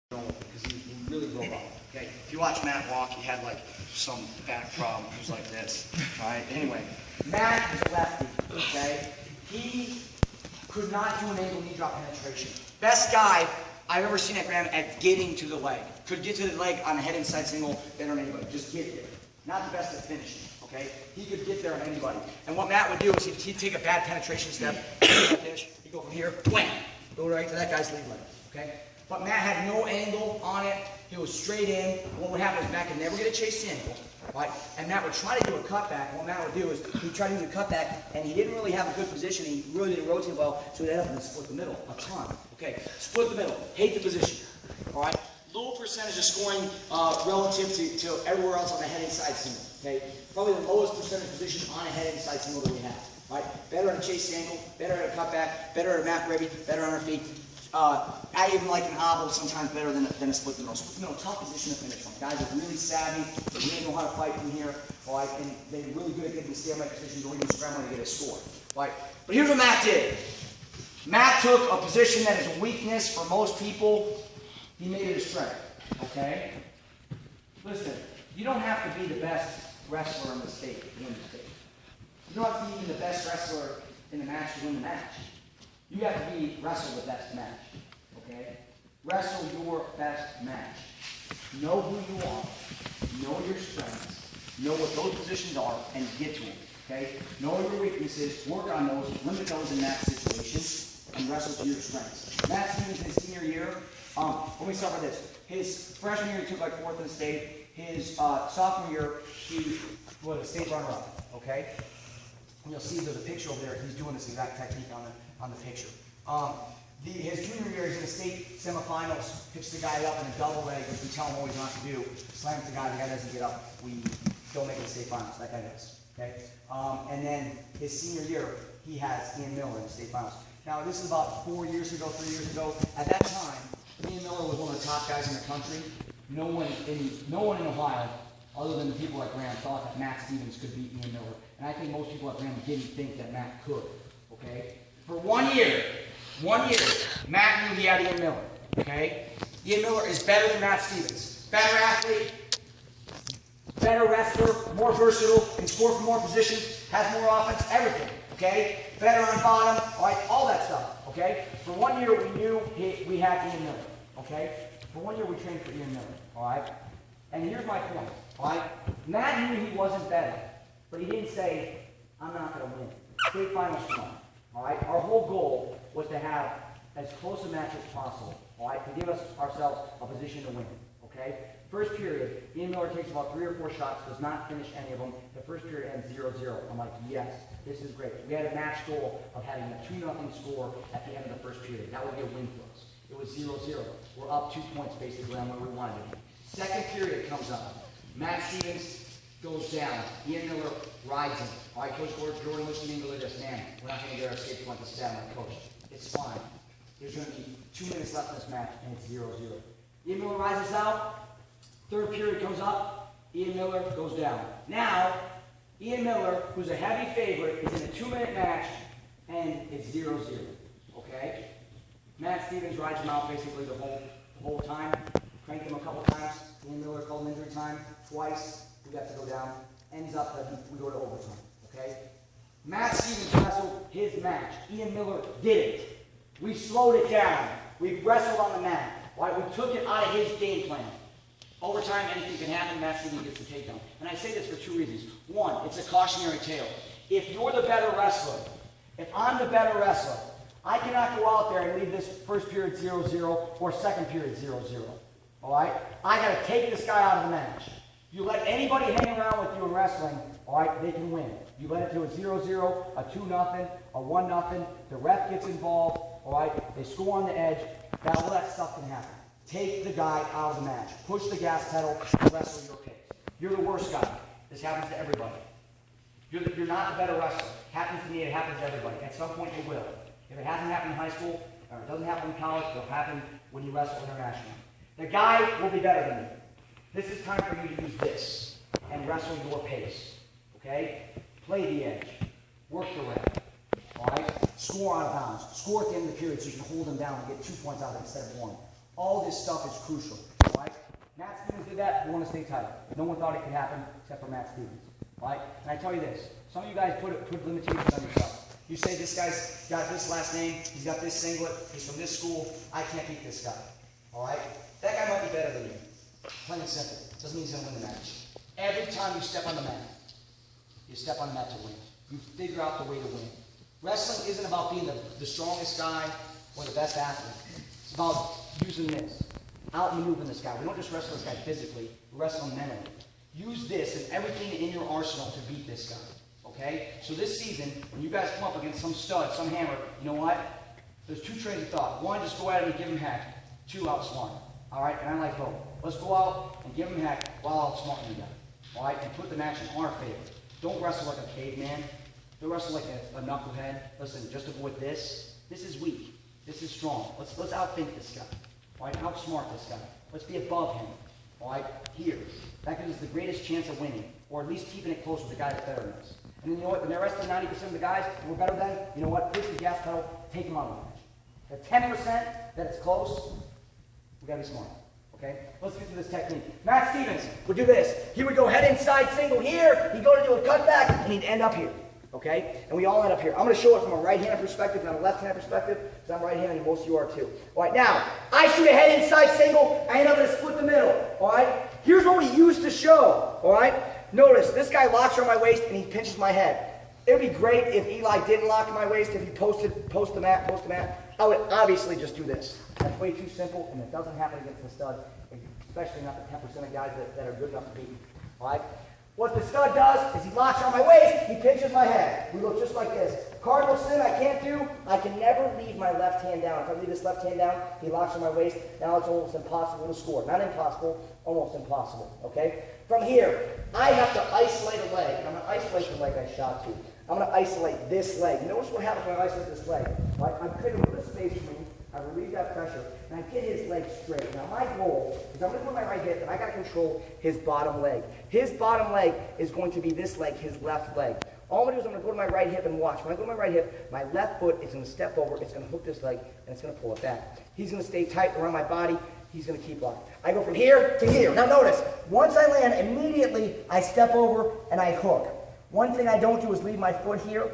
because he really broke up. Okay, if you watch Matt walk, he had like some back problem. He was like this. All right. Anyway, Matt is a lefty. Okay, he could not do an angle knee drop penetration. Best guy I've ever seen at Graham at getting to the leg. Could get to the leg on a head inside single better than anybody. Just get there. Not the best at finishing. Okay, he could get there on anybody. And what Matt would do is he'd take a bad penetration step, finish. He'd go from here, wham, go right to that guy's lead leg. Okay. But Matt had no angle on it. He was straight in. What would happen is Matt could never get a chase angle, right? And Matt would try to do a cutback. What Matt would do is he'd try to do the cutback, and he didn't really have a good position. He really didn't rotate well, so he'd end up in the split the middle a ton. Okay, split the middle. Hate the position. All right. Low percentage of scoring relative to everywhere else on the head inside single. Okay, probably the lowest percentage position on a head inside single that we have. Right. Better at a chase angle. Better at a cutback. Better at a mat revy. Better on our feet. I even like an obble sometimes better than a split middle. Split middle, tough position to finish from. Guys are really savvy, they really know how to fight from here, right? And they're really good at getting the stalemate positions or even scrambling to get a score, right? But here's what Matt did. Matt took a position that is a weakness for most people. He made it a strength, okay? Listen, you don't have to be the best wrestler in the state to win the state. You don't have to be even the best wrestler in the match to win the match. You have to wrestle the best match, okay? Wrestle your best match. Know who you are, know your strengths, know what those positions are, and get to them, okay? Know your weaknesses, work on those, limit those in that situation, and wrestle to your strengths. Matt Stevens, his senior year, let me start with this. His freshman year, he took like 4th in the state. His sophomore year, he was a state runner-up, okay? And you'll see there's a picture over there. He's doing this exact technique on the picture. His junior year, he's in the state semifinals, picks the guy up in a double leg, which we tell him what he's not to do. Slams the guy doesn't get up. We don't make it to state finals. That guy does. Okay? And then his senior year, he has Ian Miller in the state finals. Now, this is about 3 years ago. At that time, Ian Miller was one of the top guys in the country. No one in Ohio, other than the people at Graham, thought that Matt Stevens could beat Ian Miller. And I think most people at Graham didn't think that Matt could. Okay? For 1 year, Matt knew he had Ian Miller. Okay? Ian Miller is better than Matt Stevens. Better athlete, better wrestler, more versatile, can score from more positions, has more offense, everything. Okay? Better on bottom, all that stuff. Okay? For 1 year, we knew we had Ian Miller. Okay? For 1 year, we trained for Ian Miller. All right? And here's my point. All right? Matt knew he wasn't better, but he didn't say, I'm not going to win. State finals won. All right? Our whole goal was to have as close a match as possible. All right? To give ourselves a position to win. Okay? First period, Ian Miller takes about 3 or 4 shots, does not finish any of them. The first period ends 0-0. I'm like, yes, this is great. We had a match goal of having a 2-0 score at the end of the first period. That would be a win for us. It was 0-0. We're up 2 points basically on where we wanted to be. Second period comes up. Matt Stevens goes down. Ian Miller rides him. All right, Coach Jordan looks at me and goes like this, man, we're not going to get our escape point to stand like Coach. It's fine. There's going to be 2 minutes left in this match, and it's 0-0. Ian Miller rises out. Third period comes up. Ian Miller goes down. Now, Ian Miller, who's a heavy favorite, is in a 2-minute match, and it's 0-0. Okay? Matt Stevens rides him out basically the whole time. Cranked him a couple times. Ian Miller called injury time twice. We got to go down. Ends up that we go to overtime. Okay? Matt Stevens wrestled his match. Ian Miller didn't. We slowed it down. We wrestled on the mat. Right? We took it out of his game plan. Overtime, anything can happen. Matt Stevens gets the takedown. And I say this for 2 reasons. One, it's a cautionary tale. If you're the better wrestler, if I'm the better wrestler, I cannot go out there and leave this first period 0-0 or second period 0-0. All right? I got to take this guy out of the match. You let anybody hang around with you in wrestling, all right, they can win. You let it to a 0-0, a 2-0, a 1-0, the ref gets involved, all right, they score on the edge, all that stuff can happen. Take the guy out of the match. Push the gas pedal and wrestle your pace. You're the worst guy. This happens to everybody. You're not the better wrestler. It happens to me, it happens to everybody. At some point it will. If it hasn't happened in high school, or it doesn't happen in college, it'll happen when you wrestle internationally. The guy will be better than you. This is time for you to use this and wrestle your pace. Okay? Play the edge. Work the rep. All right? Score out of bounds. Score at the end of the period so you can hold them down and get 2 points out of it instead of 1. All this stuff is crucial, all right? Matt Stevens did that, we want to stay tight. No one thought it could happen except for Matt Stevens, all right? And I tell you this, some of you guys put limitations on yourself. You say this guy's got this last name, he's got this singlet, he's from this school, I can't beat this guy, all right? That guy might be better than you. Plain and simple. Doesn't mean he's going to win the match. Every time you step on the mat, you step on the mat to win. You figure out the way to win. Wrestling isn't about being the strongest guy or the best athlete. It's about using this, outmaneuvering this guy. We don't just wrestle this guy physically, we wrestle him mentally. Use this and everything in your arsenal to beat this guy, okay? So this season, when you guys come up against some stud, some hammer, you know what? There's two trains of thought. One, just go at him and give him heck. Two, outsmart. All right? And I like both. Let's go out and give him heck while outsmarting you guys. All right? And put the match in our favor. Don't wrestle like a caveman. Don't wrestle like a knucklehead. Listen, just avoid this. This is weak. This is strong. Let's outthink this guy. All right? Outsmart this guy. Let's be above him. All right? Here. That gives us the greatest chance of winning, or at least keeping it close with the guy that's better than us. And then you know what? When the rest of the 90% of the guys we're better than, you know what? Push the gas pedal, take them out of the match. The 10% that it's close, we gotta be smart. Okay? Let's get to this technique. Matt Stevens would do this. He would go head inside single here. He'd go to do a cutback, and he'd end up here. Okay? And we all end up here. I'm going to show it from a right-handed perspective, not a left-handed perspective, because I'm right-handed and most of you are too. All right, now, I shoot a head inside single. I end up in a split the middle. All right? Here's what we used to show. All right? Notice, this guy locks around my waist, and he pinches my head. It would be great if Eli didn't lock my waist, if he post the mat. I would obviously just do this. That's way too simple, and it doesn't happen against the stud, especially not the 10% of guys that are good enough to beat me. All right? What the stud does is he locks around my waist, he pinches my head. We look just like this. Cardinal sin I can't do, I can never leave my left hand down. If I leave this left hand down, he locks on my waist. Now it's almost impossible to score. Not impossible, almost impossible. Okay? From here, I have to isolate a leg. I'm going to isolate the leg I shot to. I'm going to isolate this leg. Notice what happens when I isolate this leg. Right? I'm creating a little bit of space for me. I relieve that pressure, and I get his leg straight. Now my goal is I'm going to put my right hip, and I got to control his bottom leg. His bottom leg is going to be this leg, his left leg. All I'm going to do is I'm going to go to my right hip and watch. When I go to my right hip, my left foot is going to step over, it's going to hook this leg, and it's going to pull it back. He's going to stay tight around my body. He's going to keep blocking. I go from here to here. Now notice, once I land, immediately I step over and I hook. One thing I don't do is leave my foot here.